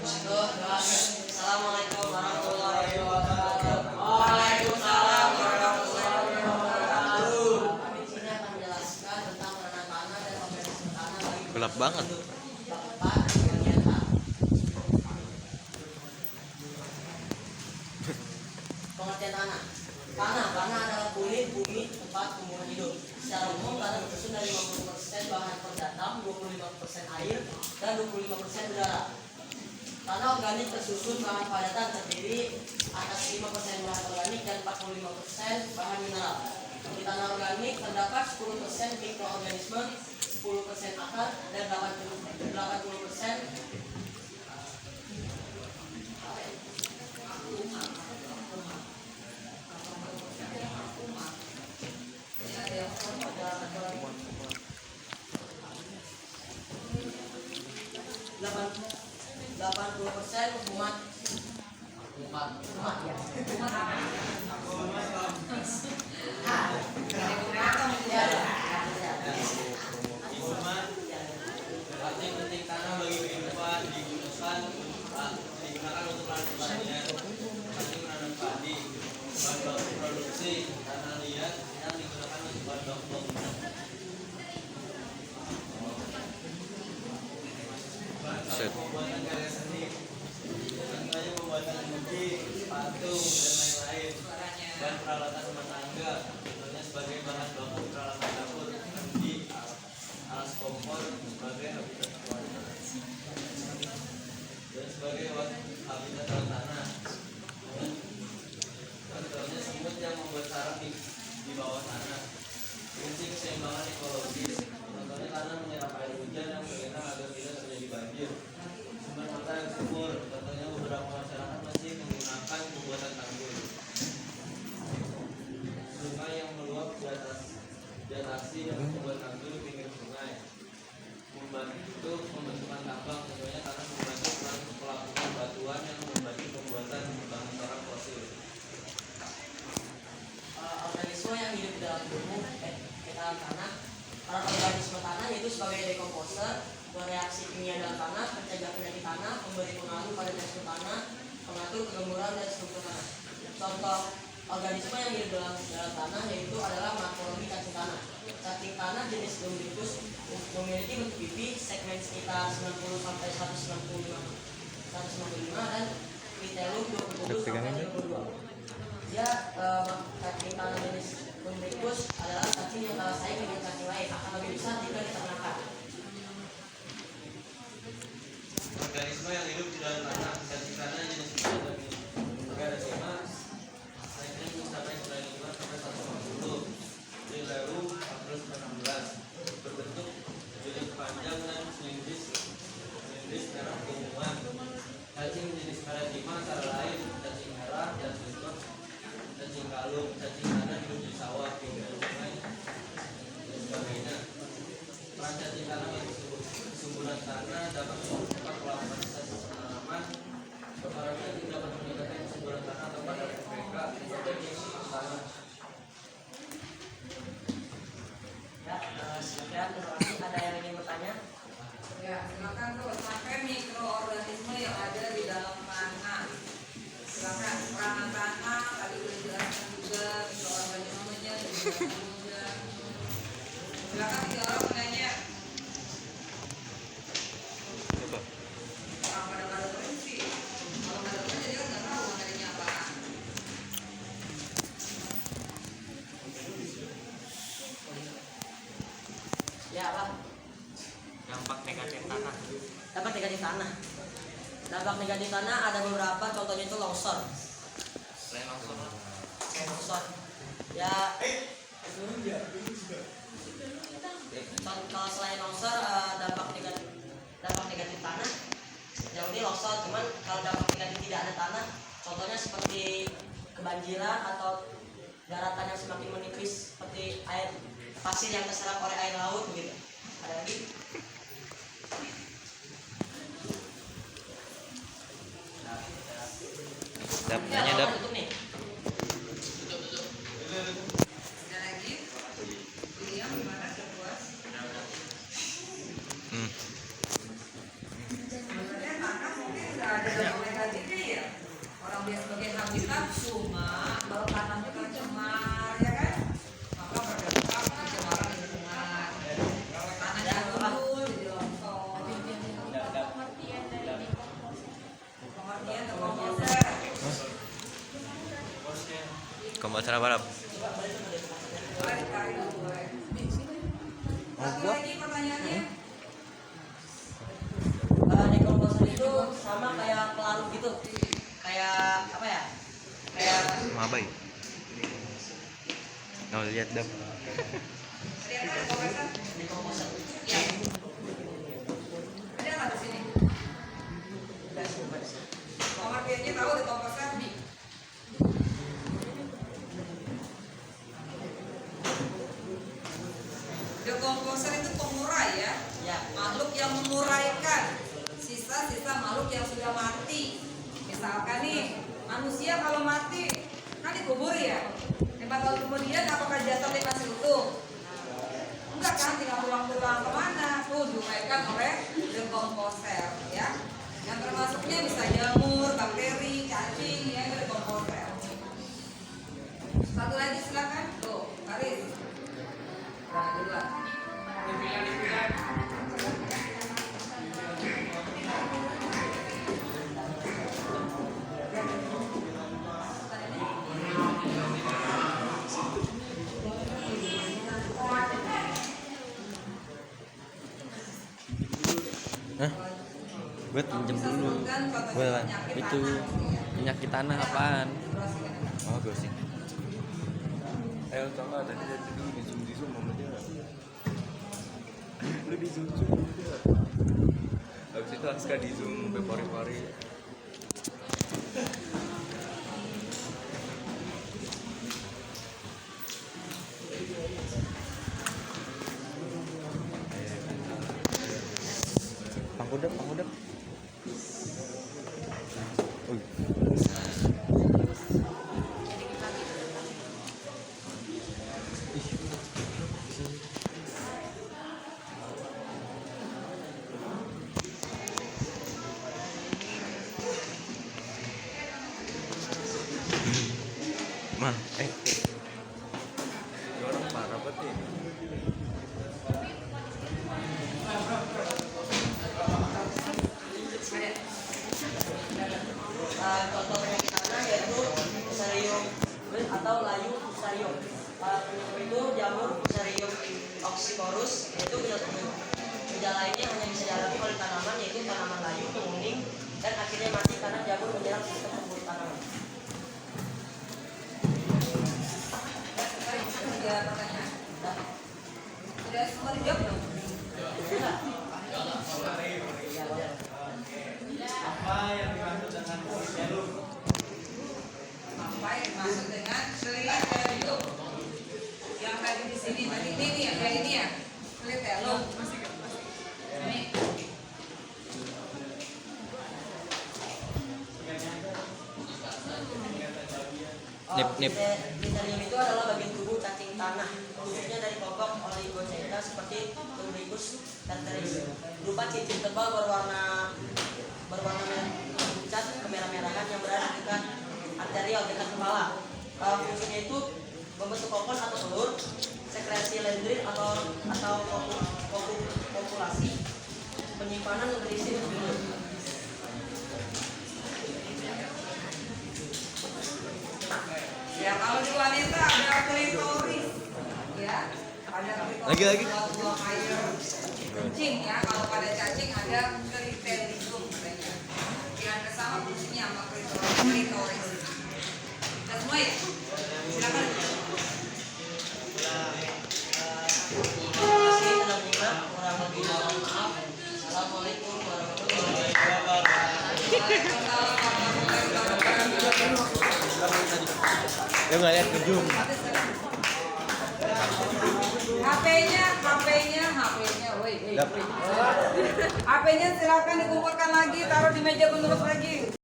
Assalamualaikum warahmatullahi wabarakatuh. Waalaikumsalam warahmatullahi wabarakatuh. Kami di sini akan menjelaskan tentang penanam tanah dan organisasi tanah bagi Gelap banget. bab 4 bagian A. Pengertian tanah. Tanah adalah kulit bumi tempat tumbuhan hidup. Secara umum tanah tersusun dari 50% bahan perdatam, 25% air, dan 25% udara. Tanah organik tersusun bahan padatan terdiri atas 5% bahan organik dan 45% bahan mineral. Di tanah organik terdapat 10% mikroorganisme, 10% akar, dan 80% umat ya. Arti penting tanah bagi kehidupan digunakan untuk lahan pertanian, seperti menanam padi, bahan baku produksi, tanah liat yang digunakan untuk bahan baku bangunan. Set. Pembuatan karya seni, contohnya pembuatan kunci, sepatu, dan lain-lain. Dan peralatan rumah tangga, contohnya sebagai bahan baku peralatan dapur, mandi, alas kompor sebagai habitat keluarga, dan sebagai habitat dalam tanah. Contohnya semut yang membuat sarang di bawah tanah. Fungsi keseimbangan ekologis, contohnya tanah menyerap air hujan yang bergerak agar tidak terjadi banjir. Sumber mata yang subur, contohnya beberapa masyarakat masih menggunakan pembuatan tanggul. Sungai yang meluap di atasi dan membuat tanggul di pinggir sungai. Membantu pembentukan tambang, contohnya tanah membantu pelabuhan batuan yang membantu pembuatan bangunan sarang fosil. Organisme yang hidup di dalam tubuh di dalam tanah. Peran organisme tanah yaitu sebagai dekomposer, bereaksi kimia dalam tanah, mencegah penyakit tanah, memberi pengaruh pada tekstur tanah, mengatur kegemburan dan struktur tanah. Contoh organisme yang hidup dalam tanah yaitu adalah morfologi cacing tanah. Cacing tanah jenis Lumbricus memiliki bentuk pipi segmen sekitar 90 sampai 195 dan vitellum 20 sampai 32. Cacing tanah jenis Lumbricus adalah cacing yang kalah saing dengan cacing lain, akan lebih besar jika diternakan. Organisme yang hidup di dalam tanah, cacing tanah jenis Gardasil, segmen mencapai 95 sampai 150, Lileru 416, berbentuk jenis panjang dan silindris merah keunguan. Cacing jenis Paradigma antara lain cacing merah dan silindros, cacing kalung, cacing tanah hidup di sawah, pinggir sungai, dan sebagainya. Peran cacing tanah bagi kesuburan tanah dapat mempercepat pelakukan penanaman. Para cacing dapat meningkatkan kesuburan tanah atau pada mereka memperbaiki tanah. Ya, sekian terima kasih. Ada yang ingin bertanya? Ya, silakan tuh sampai mikroorganisme yang ada di dalam tanah. Silakan peranan tanah tadi udah dijelaskan juga mikroorganismenya dijelaskan juga. Silakan tiga orang menanya. Coba. Orang pada nggak ada sih. Kalau nggak ada jadi kan nggak tahu materinya apa. Ya, Pak. Dampak negatif tanah. Dampak negatif tanah. Dampak negatif tanah ada beberapa, contohnya itu longsor. Selain longsor, Longsor. Ya. Kalau selain longsor, dampak negatif tanah jauh ini longsor. Cuman kalau dampak negatif tidak ada tanah, contohnya seperti kebanjiran atau daratan yang semakin menipis, seperti air pasir yang terserap oleh air laut begitu. Ada lagi? nanya dap. Tutup nih. Ada lagi? William gimana? Sudah puas? Hmm. Sebenarnya tanah mungkin nggak ada Masalah balap. Boleh ditarik dulu, boleh. Satu lagi pertanyaannya. Dekomposer itu sama kayak pelarut gitu, kayak apa ya, kayak Mabai. Oh, lihat dap. Tadi ada kompresor? dekomposer. Iya. Ada nggak di sini? Enggak sih, bukan sih. Nomor PN-nya tahu di kompresor B. Dekomposer itu pengurai ya, Ya, makhluk yang menguraikan sisa-sisa makhluk yang sudah mati. Misalkan nih, manusia kalau mati kan dikubur ya. 5 tahun kemudian apakah jasadnya masih utuh? Enggak kan, tinggal tulang-tulang kemana? Tuh diuraikan oleh dekomposer ya. Yang termasuknya bisa jamur, bakteri, cacing ya, itu dekomposer. Satu lagi silakan. Tuh, Karis. Nah, duluan. Hah? Gue pinjem Bisa dulu. sebutkan contoh Gue penyakit itu tanah. penyakit tanah apaan? Durasi. Oh, gosing. Ayo sama tadi dari dulu di zoom sama dia. Udah di zoom dia. Habis itu Aska di zoom sampai pari-pari. Pangkudap, pangkudap. Uy. Mal, Dia orang parah banget nih. Contoh penyakit tanah yaitu Fusarium atau layu Fusarium. Penyakit itu jamur Fusarium oxyporus, yaitu gejala lainnya hanya bisa dialami oleh tanaman, yaitu tanaman layu menguning dan akhirnya mati karena jamur menyerang sistem pembuluh tanaman. Tiga pertanyaan. Sudah semua dijawab belum? Apa yang dimaksud dengan selitelium? Yang tadi di sini tadi ini nih, yang kayak ini ya, selitelium. Ini. Nip. Fusarium itu adalah bagian tubuh cacing tanah, khususnya dari kelompok Oligochaeta seperti Lumbricus terteris, berupa cincin tebal berwarna merah pucat kemerah-merahan yang berada di dekat arterial dekat kepala. Fungsinya itu membentuk kokon atau telur, sekresi lendrin atau populasi, penyimpanan nutrisi untuk hidup. Ya kalau di wanita ada klitoris, ya ada klitoris. Lagi. Buah air kencing ya. Kalau pada cacing ada klitelium katanya. Yang bersama fungsinya sama klitoris. Kita semua ya. Silakan. Terima kasih telah menyimak, kurang lebih mohon maaf. Assalamualaikum warahmatullahi wabarakatuh. Waalaikumsalam warahmatullahi wabarakatuh. Dia nggak lihat ke zoom. HP-nya silakan dikumpulkan lagi, taruh di meja penulis lagi.